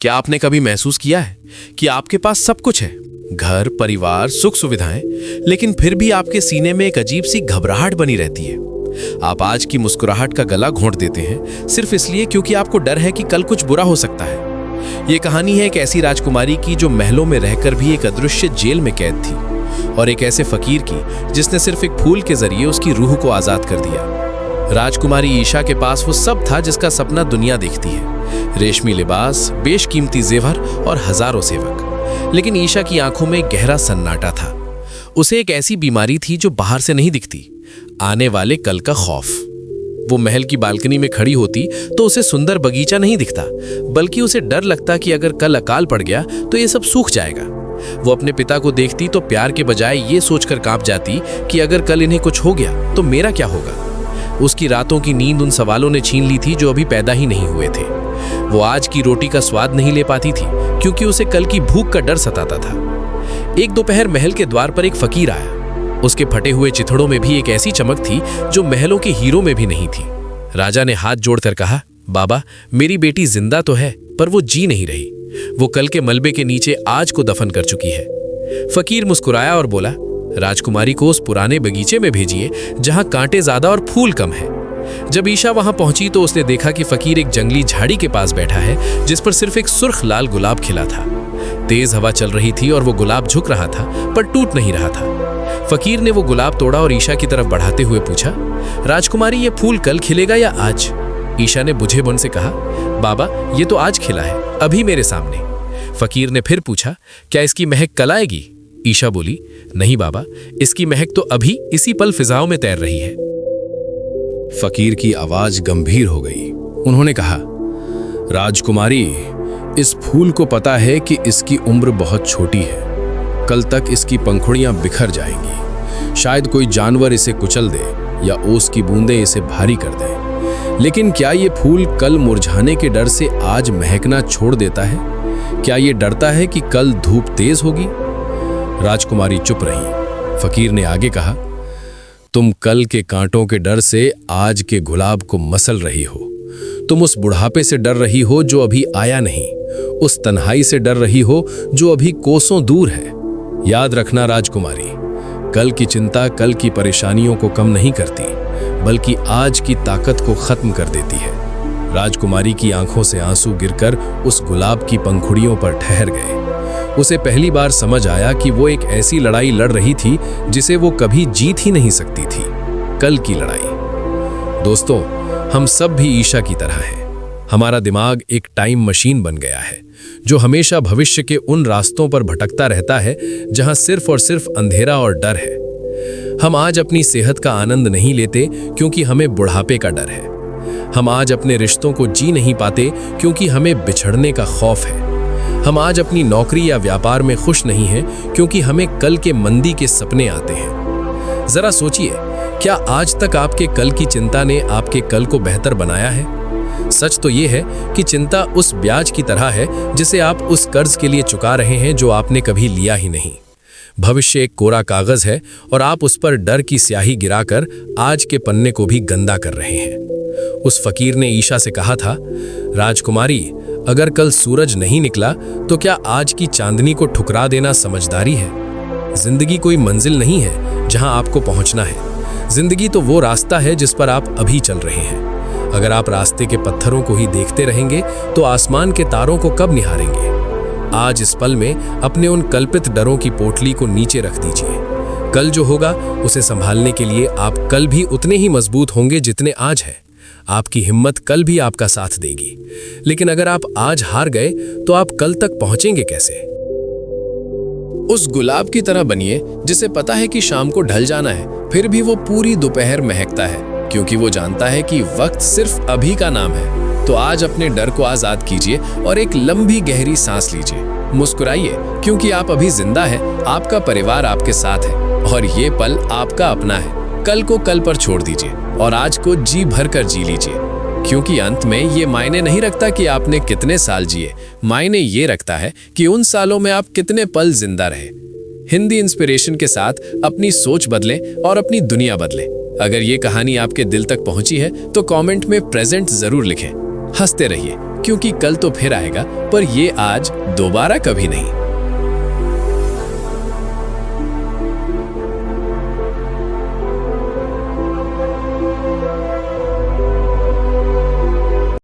क्या आपने कभी महसूस किया है कि आपके पास सब कुछ है, घर, परिवार, सुख सुविधाएं, लेकिन फिर भी आपके सीने में एक अजीब सी घबराहट बनी रहती है। आप आज की मुस्कुराहट का गला घोंट देते हैं सिर्फ इसलिए क्योंकि आपको डर है कि कल कुछ बुरा हो सकता है। ये कहानी है एक ऐसी राजकुमारी की जो महलों में रहकर भी एक अदृश्य जेल में कैद थी, और एक ऐसे फकीर की जिसने सिर्फ एक फूल के जरिए उसकी रूह को आजाद कर दिया। राजकुमारी ईशा के पास वो सब था जिसका सपना दुनिया देखती है, रेशमी लिबास, बेशकीमती जेवर और हजारों सेवक। लेकिन ईशा की आंखों में गहरा सन्नाटा था। उसे एक ऐसी बीमारी थी जो बाहर से नहीं दिखती, आने वाले कल का खौफ। वो महल की बालकनी में खड़ी होती तो उसे सुंदर बगीचा नहीं दिखता, बल्कि उसे डर लगता कि अगर कल अकाल पड़ गया तो ये सब सूख जाएगा। वो अपने पिता को देखती तो प्यार के बजाय ये सोचकर कांप जाती कि अगर कल इन्हें कुछ हो गया तो मेरा क्या होगा। उसकी रातों की नींद उन सवालों ने छीन ली थी जो अभी पैदा ही नहीं हुए थे। वो आज की रोटी का स्वाद नहीं ले पाती थी क्योंकि उसे कल की भूख का डर सताता था। एक दोपहर महल के द्वार पर एक फकीर आया। उसके फटे हुए चिथड़ों में भी एक ऐसी चमक थी जो महलों के हीरों में भी नहीं थी। राजा ने हाथ जोड़कर कहा, बाबा, मेरी बेटी जिंदा तो है पर वो जी नहीं रही। वो कल के मलबे के नीचे आज को दफन कर चुकी है। फकीर मुस्कुराया और बोला, राजकुमारी को उस पुराने बगीचे में भेजिए जहां कांटे ज्यादा और फूल कम है। जब ईशा वहां पहुंची तो उसने देखा कि फकीर एक जंगली झाड़ी के पास बैठा है जिस पर सिर्फ एक सुर्ख लाल गुलाब खिला था। तेज हवा चल रही थी और वो गुलाब झुक रहा था पर टूट नहीं रहा था। फकीर ने वो गुलाब तोड़ा और ईशा की तरफ बढ़ाते हुए पूछा, राजकुमारी, ये फूल कल खिलेगा या आज? ईशा ने बुझे मन से कहा, बाबा, ये तो आज खिला है, अभी मेरे सामने। फकीर ने फिर पूछा, क्या इसकी महक कल आएगी? ईशा बोली, नहीं बाबा, इसकी महक तो अभी इसी पल फिजाओं में तैर रही है। फकीर की आवाज गंभीर हो गई। उन्होंने कहा, राजकुमारी, इस फूल को पता है कि इसकी उम्र बहुत छोटी है। कल तक इसकी पंखुड़ियां बिखर जाएंगी। शायद कोई जानवर इसे कुचल दे या ओस की बूंदें इसे भारी कर दें। लेकिन क्या ये फूल कल मुरझाने के डर से आज महकना छोड़ देता है? क्या ये डरता है कि कल धूप तेज होगी? राजकुमारी चुप रही। फकीर ने आगे कहा, तुम कल के कांटों के डर से आज के गुलाब को मसल रही हो। तुम उस बुढ़ापे से डर रही हो जो अभी आया नहीं, उस तन्हाई से डर रही हो जो अभी कोसों दूर है। याद रखना राजकुमारी, कल की चिंता कल की परेशानियों को कम नहीं करती, बल्कि आज की ताकत को खत्म कर देती है। राजकुमारी की आंखों से आंसू गिरकर उस गुलाब की पंखुड़ियों पर ठहर गए। उसे पहली बार समझ आया कि वो एक ऐसी लड़ाई लड़ रही थी जिसे वो कभी जीत ही नहीं सकती थी, कल की लड़ाई। दोस्तों, हम सब भी ईशा की तरह हैं। हमारा दिमाग एक टाइम मशीन बन गया है जो हमेशा भविष्य के उन रास्तों पर भटकता रहता है जहां सिर्फ और सिर्फ अंधेरा और डर है। हम आज अपनी सेहत का आनंद नहीं लेते क्योंकि हमें बुढ़ापे का डर है। हम आज अपने रिश्तों को जी नहीं पाते क्योंकि हमें बिछड़ने का खौफ है। हम आज अपनी नौकरी या व्यापार में खुश नहीं हैं क्योंकि हमें कल के मंदी के सपने आते हैं। जरा सोचिए, क्या आज तक आपके कल की चिंता ने आपके कल को बेहतर बनाया है? सच तो यह है कि चिंता उस ब्याज की तरह है जिसे आप उस कर्ज के लिए चुका रहे हैं जो आपने कभी लिया ही नहीं। भविष्य एक कोरा कागज है और आप उस पर डर की स्याही गिराकर आज के पन्ने को भी गंदा कर रहे हैं। उस फकीर ने ईशा से कहा था, राजकुमारी, अगर कल सूरज नहीं निकला तो क्या आज की चांदनी को ठुकरा देना समझदारी है? जिंदगी कोई मंजिल नहीं है जहां आपको पहुंचना है। जिंदगी तो वो रास्ता है जिस पर आप अभी चल रहे हैं। अगर आप रास्ते के पत्थरों को ही देखते रहेंगे तो आसमान के तारों को कब निहारेंगे? आज इस पल में अपने उन कल्पित डरों की पोटली को नीचे रख दीजिए। कल जो होगा उसे संभालने के लिए आप कल भी उतने ही मजबूत होंगे जितने आज हैं। आपकी हिम्मत कल भी आपका साथ देगी। लेकिन अगर आप आज हार गए तो आप कल तक पहुंचेंगे कैसे? उस गुलाब की तरह बनिए जिसे पता है कि शाम को ढल जाना है, फिर भी वो पूरी दोपहर महकता है क्योंकि वो जानता है कि वक्त सिर्फ अभी का नाम है। तो आज अपने डर को आजाद कीजिए और एक लंबी गहरी सांस लीजिए। मुस्कुराइए क्योंकि आप अभी जिंदा हैं, आपका परिवार आपके साथ है और ये पल आपका अपना है। कल को कल पर छोड़ दीजिए और आज को जी भर कर जी लीजिए, क्योंकि अंत में ये मायने नहीं रखता कि आपने कितने साल जिए, मायने ये रखता है कि उन सालों में आप कितने पल जिंदा रहे। हिंदी इंस्पिरेशन के साथ अपनी सोच बदलें और अपनी दुनिया बदलें। अगर ये कहानी आपके दिल तक पहुंची है तो कमेंट में प्रेजेंट जरूर लिखें। हंसते रहिए, क्योंकि कल तो फिर आएगा, पर ये आज दोबारा कभी नहीं।